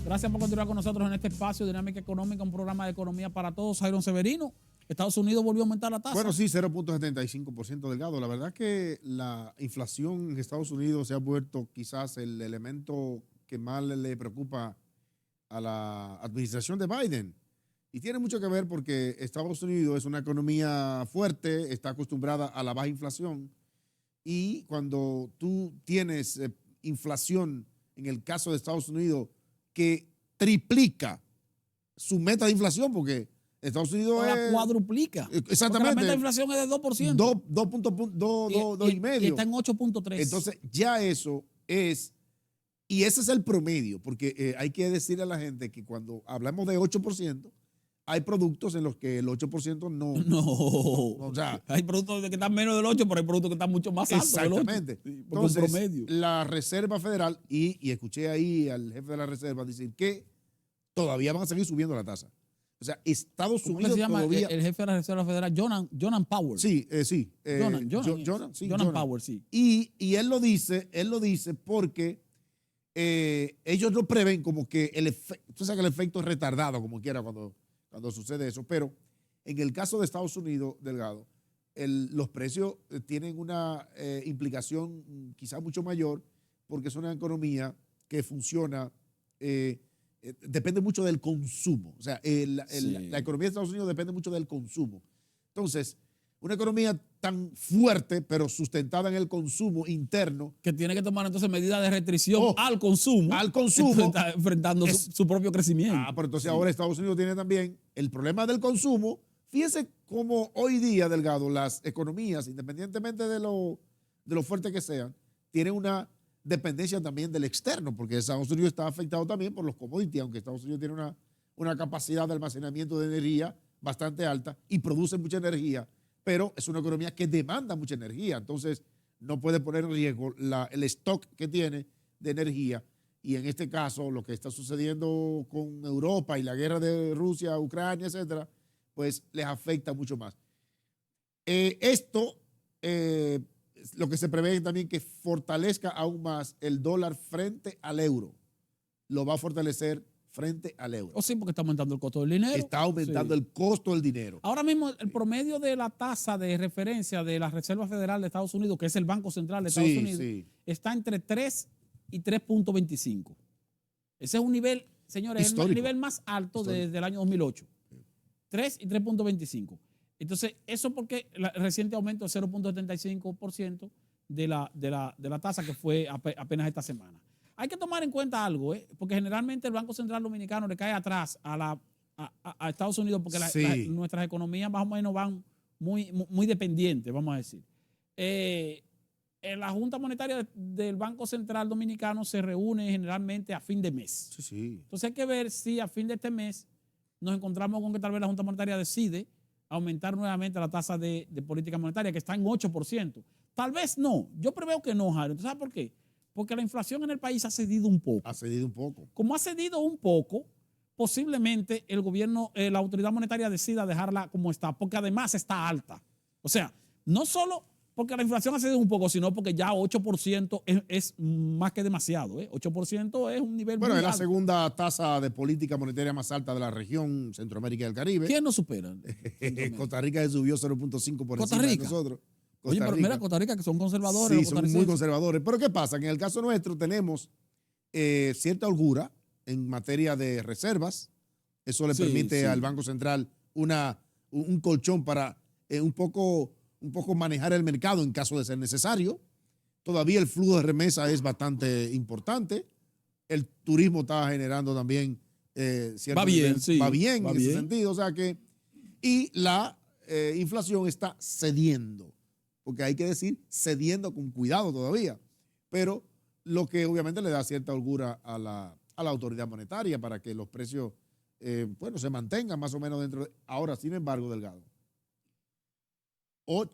Gracias por continuar con nosotros en este espacio Dinámica Económica, un programa de economía para todos. Jairon Severino, Estados Unidos volvió a aumentar la tasa. Bueno, sí, 0.75% Delgado. La verdad que la inflación en Estados Unidos se ha vuelto quizás el elemento que más le preocupa a la administración de Biden. Y tiene mucho que ver porque Estados Unidos es una economía fuerte, está acostumbrada a la baja inflación. Y cuando tú tienes inflación, en el caso de Estados Unidos, que triplica su meta de inflación, porque Estados Unidos la cuadruplica. Exactamente. Porque la meta de inflación es de 2%. 2.2,5. Y está en 8.3. Entonces, ya eso es, y ese es el promedio, porque hay que decirle a la gente que cuando hablamos de 8%, hay productos en los que el 8% no. O sea, hay productos que están menos del 8, pero hay productos que están mucho más altos del 8. Exactamente. Sí, entonces, promedio. la Reserva Federal, y escuché ahí al jefe de la Reserva decir que todavía van a seguir subiendo la tasa. O sea, Estados Unidos se llama todavía... el jefe de la Reserva Federal? Jonan Powell. Sí, sí. Jonan Powell, sí. Y él lo dice porque ellos lo prevén como que el efecto, tú sabes que el efecto es retardado como quiera cuando sucede eso, pero en el caso de Estados Unidos, Delgado, los precios tienen una implicación quizás mucho mayor porque es una economía que funciona, depende mucho del consumo. O sea, la economía de Estados Unidos depende mucho del consumo. Entonces, una economía tan fuerte, pero sustentada en el consumo interno. Que tiene que tomar entonces medidas de restricción al consumo. Al consumo. Está enfrentando su propio crecimiento. Pero entonces ahora Estados Unidos tiene también el problema del consumo. Fíjense cómo hoy día, Delgado, las economías, independientemente de lo fuerte que sean, tienen una dependencia también del externo, porque Estados Unidos está afectado también por los commodities, aunque Estados Unidos tiene una capacidad de almacenamiento de energía bastante alta y produce mucha energía, pero es una economía que demanda mucha energía, entonces no puede poner en riesgo el stock que tiene de energía. Y en este caso, lo que está sucediendo con Europa y la guerra de Rusia, Ucrania, etcétera, pues les afecta mucho más. Lo que se prevé también que fortalezca aún más el dólar frente al euro. Lo va a fortalecer frente al euro. Sí, porque está aumentando el costo del dinero. Está aumentando el costo del dinero. Ahora mismo el promedio de la tasa de referencia de la Reserva Federal de Estados Unidos, que es el Banco Central de Estados Unidos, está entre 3 y 3.25. Ese es un nivel, señores, es el nivel más alto desde el año 2008. 3 y 3.25. Entonces, eso porque el reciente aumento de 0.75% de la tasa que fue apenas esta semana. Hay que tomar en cuenta algo, porque generalmente el Banco Central Dominicano le cae atrás a Estados Unidos porque nuestras economías más o menos van muy dependientes, vamos a decir. La Junta Monetaria del Banco Central Dominicano se reúne generalmente a fin de mes. Entonces hay que ver si a fin de este mes nos encontramos con que tal vez la Junta Monetaria decide aumentar nuevamente la tasa de política monetaria, que está en 8%. Tal vez no. Yo preveo que no, Jairo. ¿Sabes por qué? Porque la inflación en el país ha cedido un poco. Como ha cedido un poco, posiblemente el gobierno, la autoridad monetaria decida dejarla como está, porque además está alta. O sea, no solo porque la inflación ha cedido un poco, sino porque ya 8% es más que demasiado. 8% es un nivel muy alto. Bueno, es la segunda tasa de política monetaria más alta de la región Centroamérica y del Caribe. ¿Quién nos supera? Costa Rica subió 0.5 por encima de nosotros. Oye, pero mira, Costa Rica, que son conservadores. Sí, son muy conservadores. Pero ¿qué pasa? Que en el caso nuestro tenemos cierta holgura en materia de reservas. Eso le permite al Banco Central un colchón para un poco manejar el mercado en caso de ser necesario. Todavía el flujo de remesa es bastante importante. El turismo está generando también cierto nivel. Va bien en ese sentido. O sea que, y la inflación está cediendo. Porque hay que decir cediendo con cuidado todavía, pero lo que obviamente le da cierta holgura a la autoridad monetaria para que los precios, se mantengan más o menos dentro de... Ahora, sin embargo, Delgado,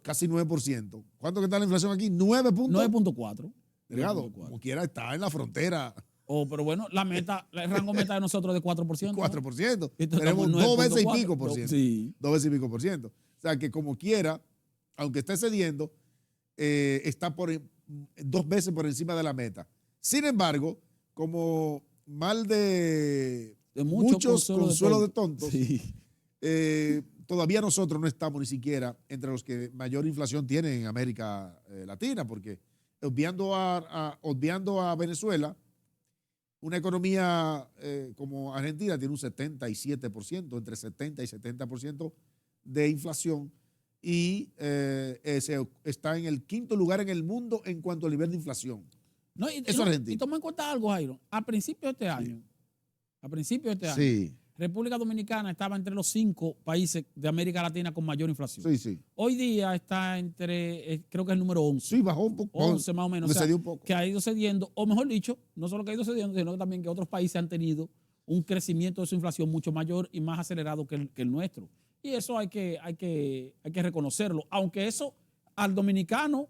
casi 9%. ¿Cuánto que está la inflación aquí? 9.4. Delgado, como quiera, está en la frontera. Pero bueno, el rango meta de nosotros es de 4%. 4%. Tenemos 2 veces y pico por ciento. Sí. 2 veces y pico por ciento. O sea que como quiera, aunque esté cediendo, está 2 veces por encima de la meta. Sin embargo, como mal de muchos consuelo de tontos. Sí. Todavía nosotros no estamos ni siquiera entre los que mayor inflación tienen en América Latina, porque obviando a Venezuela, una economía como Argentina tiene un 77%, entre 70 y 70% de inflación, y está en el 5º lugar en el mundo en cuanto al nivel de inflación. No, eso es Argentina. Y toma en cuenta algo, Jairo. A principios de este año, República Dominicana estaba entre los 5 países de América Latina con mayor inflación. Hoy día está entre, creo que es el número 11. Sí, bajó un poco. 11 más o menos. Me cedió un poco. Que ha ido cediendo, o mejor dicho, no solo que ha ido cediendo, sino que también que otros países han tenido un crecimiento de su inflación mucho mayor y más acelerado que el nuestro. Y eso hay que reconocerlo. Aunque eso al dominicano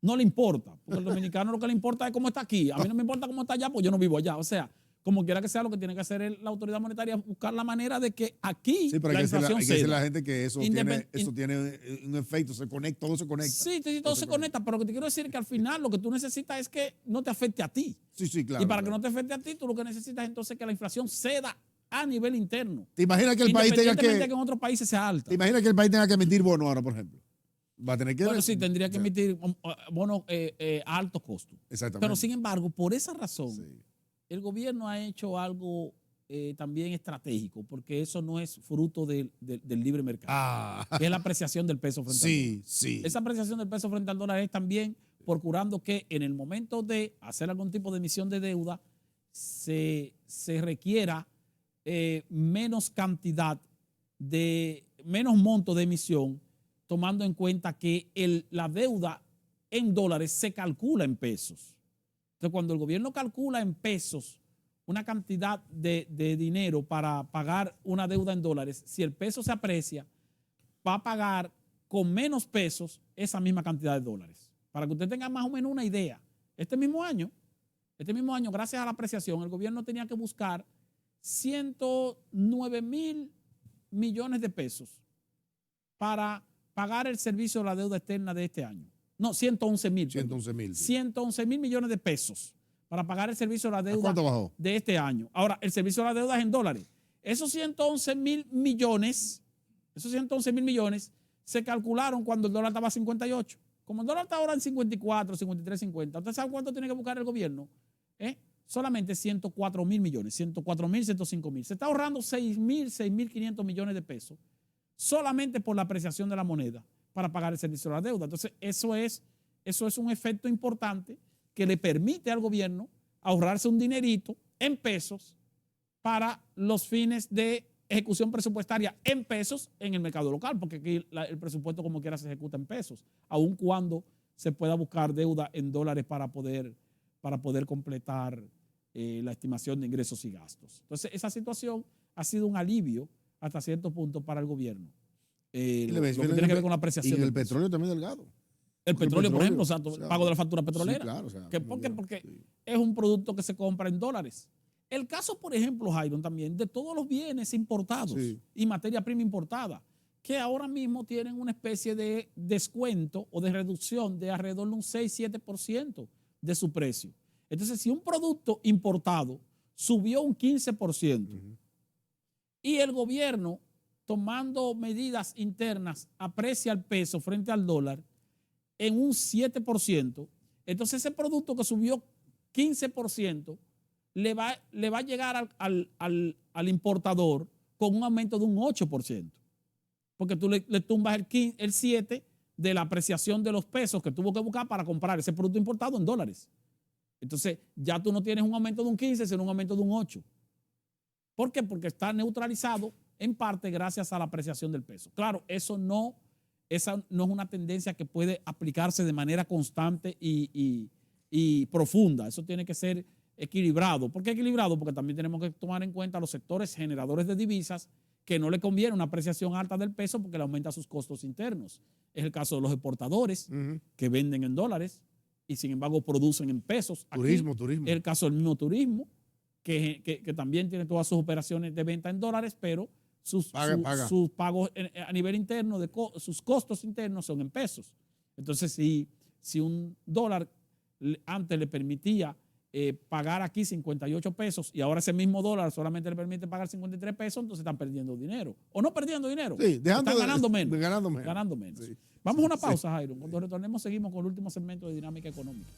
no le importa, porque al dominicano lo que le importa es cómo está aquí. A mí no me importa cómo está allá, pues yo no vivo allá. O sea, como quiera que sea, lo que tiene que hacer la autoridad monetaria es buscar la manera de que aquí la inflación hay que decirle a la gente que eso tiene un efecto, todo se conecta. Sí, todo se conecta, pero lo que te quiero decir es que al final lo que tú necesitas es que no te afecte a ti. Sí, claro. Y para que no te afecte a ti, tú lo que necesitas es entonces que la inflación ceda a nivel interno. ¿Te imaginas que el país tenga que en otros países sea alta? ¿Te imaginas que el país tenga que emitir bonos ahora, por ejemplo? Va a tener que... Bueno, sí, tendría que emitir bonos a altos costos. Exactamente. Pero sin embargo, por esa razón, el gobierno ha hecho algo también estratégico, porque eso no es fruto del libre mercado, que es la apreciación del peso frente al dólar. Sí. Esa apreciación del peso frente al dólar es también procurando que en el momento de hacer algún tipo de emisión de deuda se requiera menos cantidad menos monto de emisión, tomando en cuenta que la deuda en dólares se calcula en pesos. Entonces, cuando el gobierno calcula en pesos una cantidad de dinero para pagar una deuda en dólares, si el peso se aprecia, va a pagar con menos pesos esa misma cantidad de dólares. Para que usted tenga más o menos una idea, este mismo año, gracias a la apreciación, el gobierno tenía que buscar 109,000 millones de pesos para pagar el servicio de la deuda externa de este año. No, 111,000. 111,000. 111,000 millones de pesos para pagar el servicio de la deuda ¿cuánto bajó? de este año. Ahora, el servicio de la deuda es en dólares. Esos 111,000 millones se calcularon cuando el dólar estaba a 58. Como el dólar está ahora en 54, 53, 50. ¿Usted sabe cuánto tiene que buscar el gobierno? Solamente 104,000 millones, 104,000, 105,000. Se está ahorrando 6,500 millones de pesos solamente por la apreciación de la moneda para pagar el servicio de la deuda. Entonces, eso es un efecto importante que le permite al gobierno ahorrarse un dinerito en pesos para los fines de ejecución presupuestaria en pesos en el mercado local, porque aquí el presupuesto como quiera se ejecuta en pesos, aun cuando se pueda buscar deuda en dólares para poder completar la estimación de ingresos y gastos. Entonces, esa situación ha sido un alivio hasta cierto punto para el gobierno. Lo que tiene que ver con la apreciación. Y el petróleo también delgado. El petróleo, por ejemplo, pago de la factura petrolera. Sí, claro. Porque es un producto que se compra en dólares. El caso, por ejemplo, Jairo, también de todos los bienes importados y materia prima importada, que ahora mismo tienen una especie de descuento o de reducción de alrededor de un 6-7% de su precio. Entonces, si un producto importado subió un 15% y el gobierno, tomando medidas internas, aprecia el peso frente al dólar en un 7%, entonces ese producto que subió 15% le va a llegar al importador con un aumento de un 8%, porque tú le tumbas el 7% de la apreciación de los pesos que tuvo que buscar para comprar ese producto importado en dólares. Entonces ya tú no tienes un aumento de un 15%, sino un aumento de un 8%. ¿Por qué? Porque está neutralizado en parte gracias a la apreciación del peso. Claro, esa no es una tendencia que puede aplicarse de manera constante y profunda. Eso tiene que ser equilibrado. ¿Por qué equilibrado? Porque también tenemos que tomar en cuenta los sectores generadores de divisas que no le conviene una apreciación alta del peso porque le aumenta sus costos internos. Es el caso de los exportadores que venden en dólares y sin embargo producen en pesos. Turismo. Es el caso del mismo turismo, que también tiene todas sus operaciones de venta en dólares, pero sus pagos a nivel interno, sus costos internos son en pesos. Entonces, si un dólar antes le permitía pagar aquí 58 pesos y ahora ese mismo dólar solamente le permite pagar 53 pesos, entonces están perdiendo dinero. O no perdiendo dinero, sí, están ganando menos. Ganando menos. Ganando menos. Sí. Vamos a una pausa, Jairo. Cuando retornemos seguimos con el último segmento de Dinámica Económica.